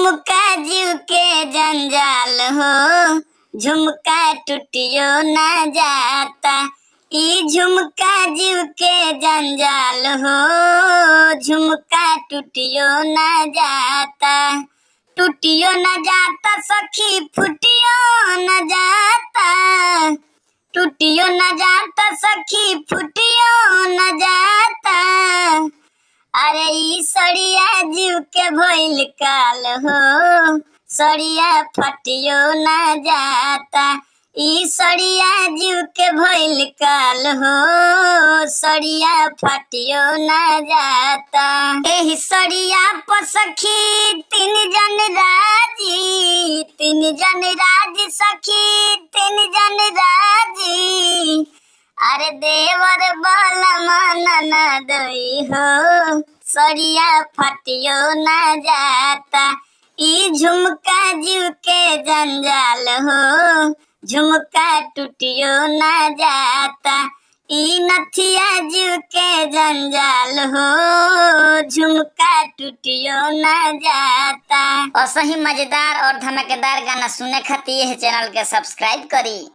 झुमका जीव के जंजाल हो, झुमका टूटियो ना जाता। ई झुमका जीव के जंजाल हो, झुमका टूटियो ना जाता। टूटियो ना जाता सखी, फुटियो ना जाता। टूटियो ना जाता सखी, फुटियो ना जाता। अरे ई सड़िया जीव के भइल काल हो, सड़िया फटियो ना जाता। ई सड़िया जीव के भइल काल हो, सड़िया फटियो ना जाता। एही सड़िया पर सखी तीन जन राजी, तीन जन राजी सखी, तीन जन राजी। अरे देवर बालमा ननदोई हो, सड़िया फटियो ना जाता। ई झुमका जीव के जंजाल हो, झुमका टूटियो ना जाता। ई नथिया जीव के जंजाल हो, झुमका टूटियो ना जाता। और सही मजेदार और धमाकेदार गाना सुने खातिर यह चैनल के सब्सक्राइब करी।